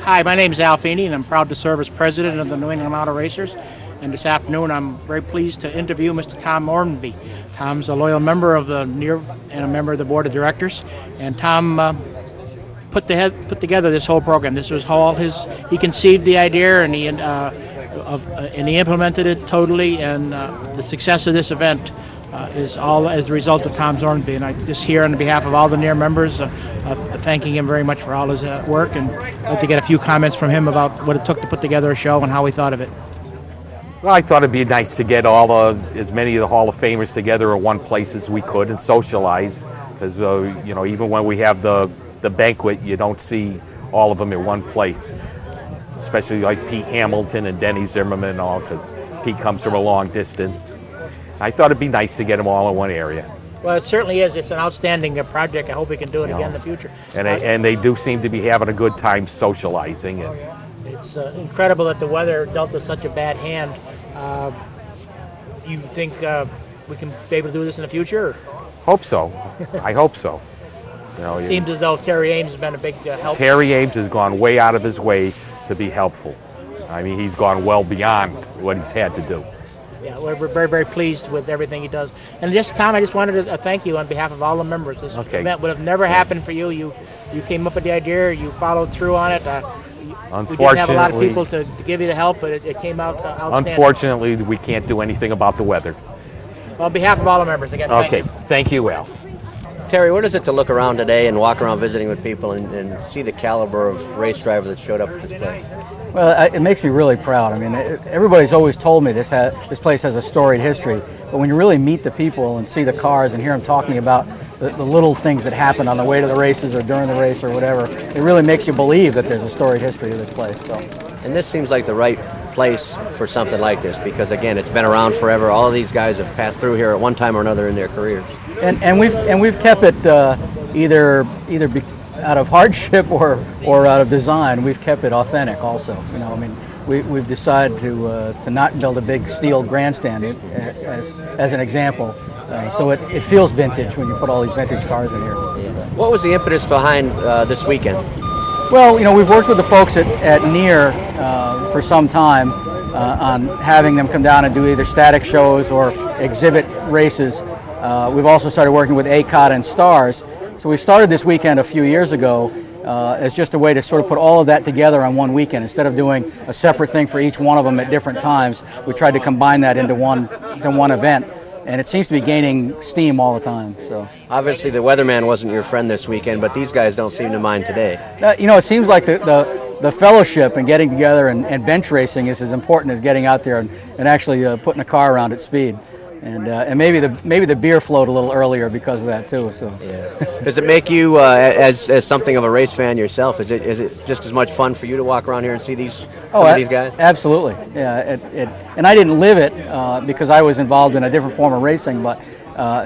Hi, my name is Al Feeney, and I'm proud to serve as president of the New England Auto Racers. And this afternoon, I'm very pleased to interview Mr. Tom Ormby. Tom's a loyal member of the NEAR and a member of the board of directors. And Tom put together this whole program. This was all his. He conceived the idea, and he implemented it totally. And the success of this event is all as a result of Tom's Ormby. And I just here on behalf of all the NEAR members, thanking him very much for all his work, and I'd like to get a few comments from him about what it took to put together a show and how he thought of it. Well, I thought it'd be nice to get as many of the Hall of Famers together in one place as we could and socialize, because even when we have the banquet, you don't see all of them in one place, especially like Pete Hamilton and Denny Zimmerman and all, because Pete comes from a long distance. I thought it'd be nice to get them all in one area. Well, it certainly is. It's an outstanding project. I hope we can do it again in the future. And they do seem to be having a good time socializing. It's incredible that the weather dealt us such a bad hand. You think we can be able to do this in the future? Hope so. I hope so. It seems as though Terry Ames has been a big help. Terry Ames has gone way out of his way to be helpful. I mean, he's gone well beyond what he's had to do. Yeah, we're very, very pleased with everything he does. And this time, I just wanted to thank you on behalf of all the members. This event would have never happened for you. You came up with the idea. You followed through on it. We didn't have a lot of people to give you the help, but it came out outstanding. Unfortunately, we can't do anything about the weather. Well, on behalf of all the members, again, Thank you, Al. Terry, what is it to look around today and walk around visiting with people and see the caliber of race driver that showed up at this place? Well, it makes me really proud. I mean, everybody's always told me this place has a storied history, but when you really meet the people and see the cars and hear them talking about the little things that happen on the way to the races or during the race or whatever, it really makes you believe that there's a storied history to this place. So, and this seems like the right place for something like this because, again, it's been around forever. All of these guys have passed through here at one time or another in their careers. And we've kept it either out of hardship or out of design. We've kept it authentic also. We've decided to not build a big steel grandstand as an example. So it feels vintage when you put all these vintage cars in here. What was the impetus behind this weekend? Well, we've worked with the folks at NEAR for some time on having them come down and do either static shows or exhibit races. We've also started working with ACOT and STARS. So we started this weekend a few years ago as just a way to sort of put all of that together on one weekend. Instead of doing a separate thing for each one of them at different times, we tried to combine that into one event. And it seems to be gaining steam all the time. So obviously the weatherman wasn't your friend this weekend, but these guys don't seem to mind today. It seems like the fellowship and getting together and bench racing is as important as getting out there and actually putting a car around at speed. And maybe the beer flowed a little earlier because of that too. So yeah. Does it make you as something of a race fan yourself? Is it just as much fun for you to walk around here and see some of these guys? Absolutely. Yeah. And I didn't live it because I was involved in a different form of racing. But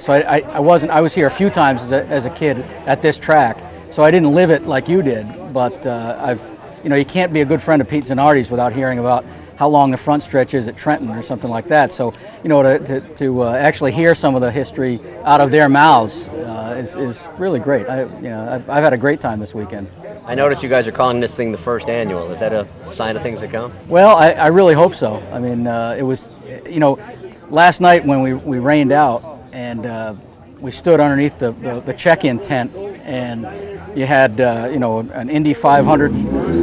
so I wasn't. I was here a few times as a kid at this track. So I didn't live it like you did. But you can't be a good friend of Pete Zanardi's without hearing about how long the front stretch is at Trenton or something like that. So, to actually hear some of the history out of their mouths is really great. I've had a great time this weekend. I noticed you guys are calling this thing the first annual. Is that a sign of things to come? Well, I really hope so. I mean, it was, last night when we rained out and we stood underneath the check-in tent, and you had an Indy 500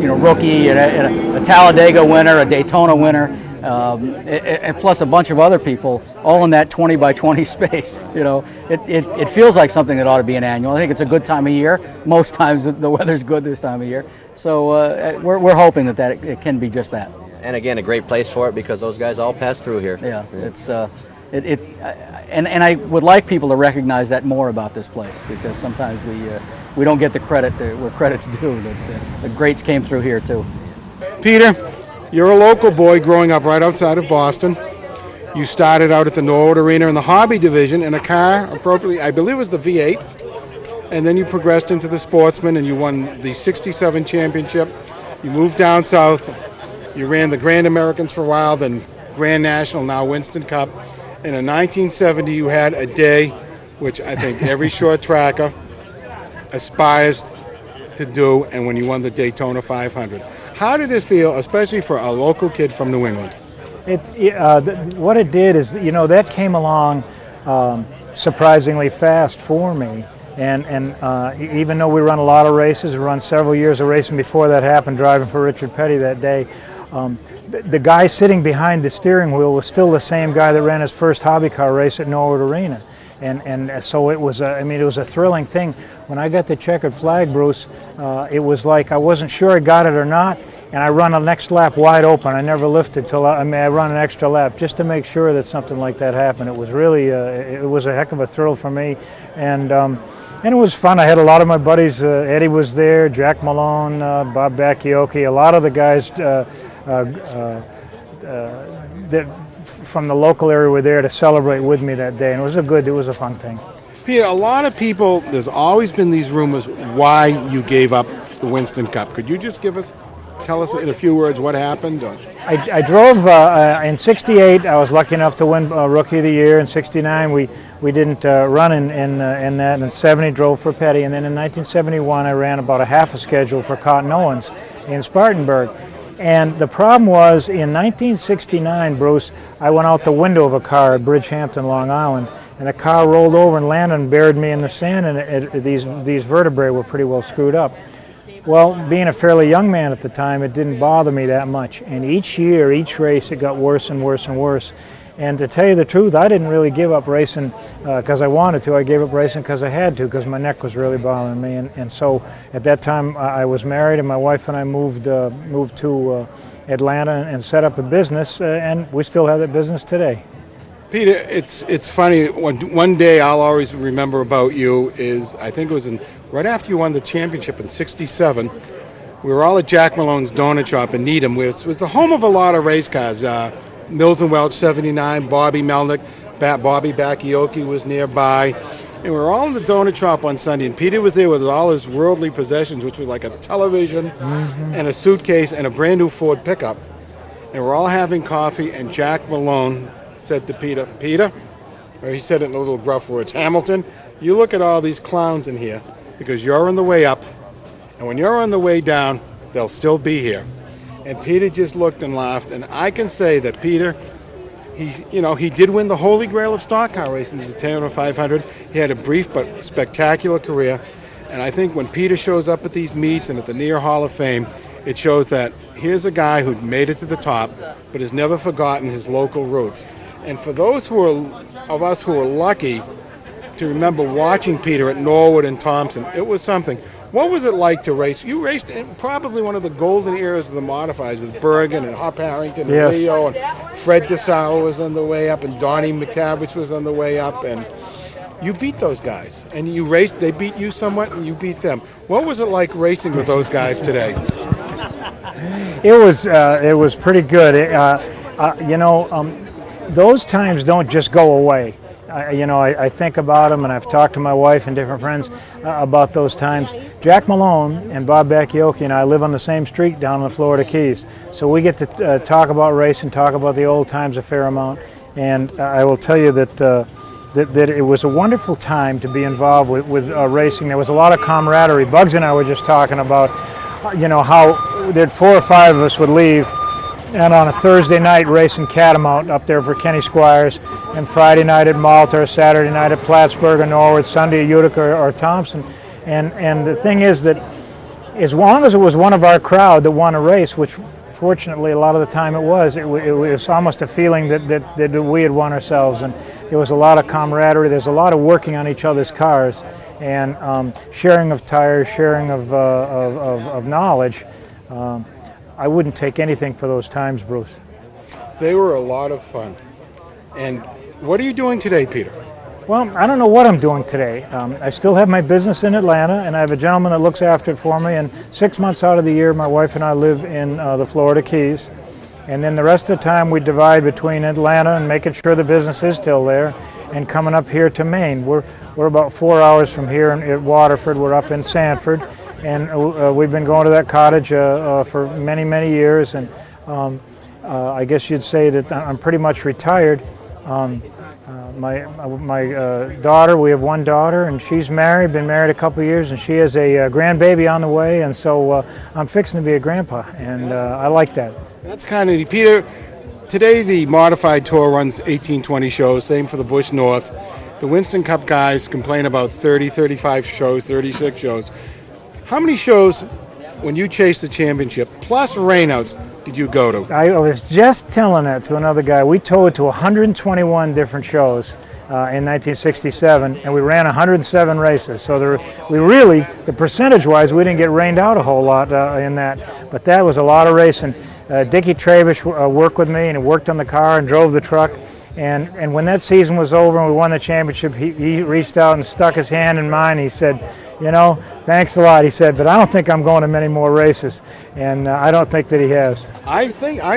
rookie and a Talladega winner, a Daytona winner, and plus a bunch of other people, all in that 20 by 20 space. It feels like something that ought to be an annual. I think it's a good time of year. Most times the weather's good this time of year, so we're hoping that it can be just that. And again, a great place for it because those guys all pass through here. Yeah. It's and I would like people to recognize that more about this place, because sometimes we don't get the credit where credit's due. That the greats came through here too. Peter, you're a local boy growing up right outside of Boston. You started out at the Norwood Arena in the hobby division in a car, appropriately, I believe it was the V8, and then you progressed into the Sportsman and you won the '67 championship. You moved down south. You ran the Grand Americans for a while, then Grand National, now Winston Cup. And in 1970, you had a day which I think every short tracker aspires to do, and when you won the Daytona 500. How did it feel, especially for a local kid from New England? What it did is, that came along surprisingly fast for me. And even though we run a lot of races, we run several years of racing before that happened, driving for Richard Petty that day, the guy sitting behind the steering wheel was still the same guy that ran his first hobby car race at Norwood Arena. And so it was it was a thrilling thing. When I got the checkered flag, Bruce, it was like I wasn't sure I got it or not, and I run the next lap wide open. I never lifted till I run an extra lap just to make sure that something like that happened. It was really it was a heck of a thrill for me, and it was fun. I had a lot of my buddies. Eddie was there, Jack Malone, Bob Bakioki, a lot of the guys that from the local area were there to celebrate with me that day, and it was a fun thing. Peter, a lot of people, there's always been these rumors why you gave up the Winston Cup. Could you just tell us in a few words what happened? I drove in '68. I was lucky enough to win Rookie of the Year. In '69, we didn't run in that. In '70, drove for Petty, and then in 1971, I ran about a half a schedule for Cotton Owens in Spartanburg. And the problem was, in 1969, Bruce, I went out the window of a car at Bridgehampton, Long Island, and the car rolled over and landed and buried me in the sand, and these vertebrae were pretty well screwed up. Well, being a fairly young man at the time, it didn't bother me that much. And each year, each race, it got worse and worse and worse. And to tell you the truth, I didn't really give up racing because I wanted to. I gave up racing because I had to, because my neck was really bothering me. And so at that time, I was married, and my wife and I moved to Atlanta and set up a business, and we still have that business today. Peter, it's funny. One day I'll always remember about you is, I think it was right after you won the championship in '67. We were all at Jack Malone's Donut Shop in Needham, which was the home of a lot of race cars. Mills and Welch '79, Bobby Melnick, Bobby Bakioki was nearby. And we were all in the donut shop one Sunday, and Peter was there with all his worldly possessions, which was like a television and a suitcase and a brand new Ford pickup. And we're all having coffee, and Jack Malone said to Peter, or he said it in a little gruff words, Hamilton, you look at all these clowns in here because you're on the way up, and when you're on the way down, they'll still be here. And Peter just looked and laughed, and I can say that Peter, he did win the holy grail of stock car racing, the Daytona 500. He had a brief but spectacular career, and I think when Peter shows up at these meets and at the Near Hall of Fame, it shows that here's a guy who made it to the top, but has never forgotten his local roots. And for those of us who are lucky to remember watching Peter at Norwood and Thompson, it was something. What was it like to race? You raced in probably one of the golden eras of the modifieds with Bergen and Hop Harrington and Leo, and Fred DeSauer was on the way up, and Donnie McTavish was on the way up, and you beat those guys. And you raced, they beat you somewhat, and you beat them. What was it like racing with those guys today? It was pretty good. Those times don't just go away. I think about them, and I've talked to my wife and different friends about those times. Jack Malone and Bob Bakioki and I live on the same street down in the Florida Keys, so we get to talk about racing, talk about the old times a fair amount. And I will tell you that it was a wonderful time to be involved with racing. There was a lot of camaraderie. Bugs and I were just talking about, how that 4 or 5 of us would leave, and on a Thursday night racing Catamount up there for Kenny Squires, and Friday night at Malta, or Saturday night at Plattsburgh or Norwood, Sunday at Utica or Thompson. And the thing is that as long as it was one of our crowd that won a race, which fortunately a lot of the time it was almost a feeling that we had won ourselves. And there was a lot of camaraderie. There's a lot of working on each other's cars, and sharing of tires, sharing of knowledge. I wouldn't take anything for those times, Bruce. They were a lot of fun. And what are you doing today, Peter? Well, I don't know what I'm doing today. I still have my business in Atlanta, and I have a gentleman that looks after it for me. And 6 months out of the year, my wife and I live in the Florida Keys. And then the rest of the time, we divide between Atlanta and making sure the business is still there, and coming up here to Maine. We're about 4 hours from here at Waterford. We're up in Sanford, and we've been going to that cottage for many, many years. And I guess you'd say that I'm pretty much retired. My daughter, we have one daughter, and she's married, been married a couple years, and she has a grandbaby on the way, and so I'm fixing to be a grandpa, and I like that. That's kind of neat. Peter, today the modified tour runs 18, 20 shows, same for the Busch North. The Winston Cup guys complain about 30, 35 shows, 36 shows. How many shows, when you chased the championship, plus rainouts, did you go to? I was just telling that to another guy. We towed to 121 different shows in 1967, and we ran 107 races. So the percentage-wise, we didn't get rained out a whole lot in that, but that was a lot of racing. Dickie Travish worked with me, and he worked on the car and drove the truck. And when that season was over and we won the championship, he reached out and stuck his hand in mine. He said, you know, thanks a lot. He said, but I don't think I'm going to many more races, and I don't think that he has. I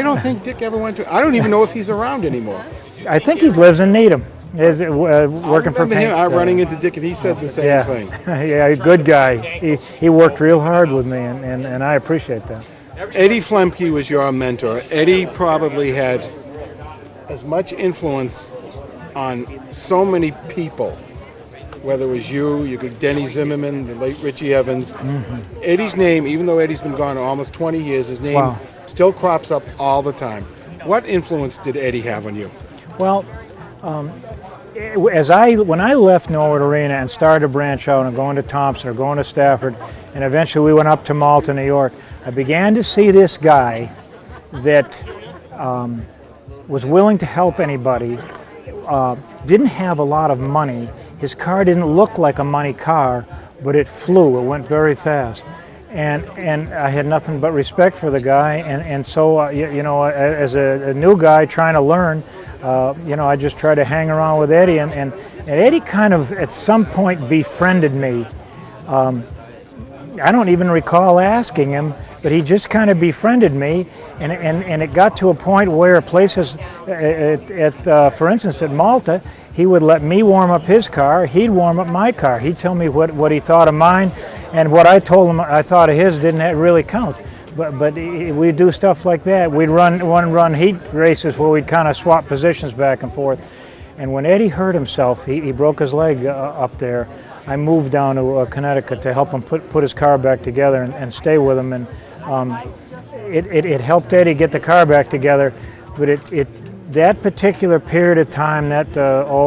don't think Dick ever went to. I don't even know if he's around anymore. I think he lives in Needham. Is working for paint. Him running into Dick, and he said the same thing. Yeah, good guy. He worked real hard with me, and I appreciate that. Eddie Flemke was your mentor. Eddie probably had as much influence on so many people, whether it was you could Denny Zimmerman, the late Richie Evans. Mm-hmm. Eddie's name, even though Eddie's been gone almost 20 years, his name still crops up all the time. What influence did Eddie have on you? Well, when I left Norwood Arena and started to branch out and going to Thompson or going to Stafford, and eventually we went up to Malta, New York, I began to see this guy that was willing to help anybody, didn't have a lot of money. His car didn't look like a money car, but it flew. It went very fast. And I had nothing but respect for the guy. And so, as a new guy trying to learn, I just tried to hang around with Eddie. And Eddie kind of, at some point, befriended me. I don't even recall asking him, but he just kind of befriended me, and it got to a point where places, for instance, at Malta, he would let me warm up his car, he'd warm up my car. He'd tell me what he thought of mine, and what I told him I thought of his didn't really count. But we'd do stuff like that. We'd run heat races where we'd kind of swap positions back and forth. And when Eddie hurt himself, he broke his leg up there, I moved down to Connecticut to help him put his car back together and stay with him. And it helped Eddie get the car back together, but that particular period of time, that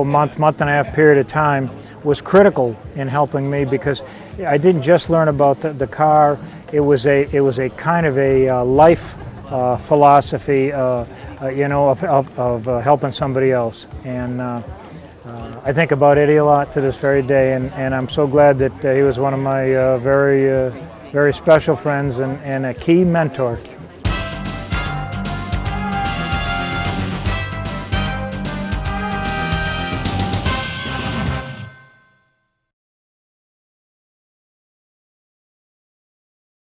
month and a half period of time, was critical in helping me, because I didn't just learn about the car. It was a kind of a life philosophy, of helping somebody else. And I think about Eddie a lot to this very day, and I'm so glad that he was one of my very special friends and a key mentor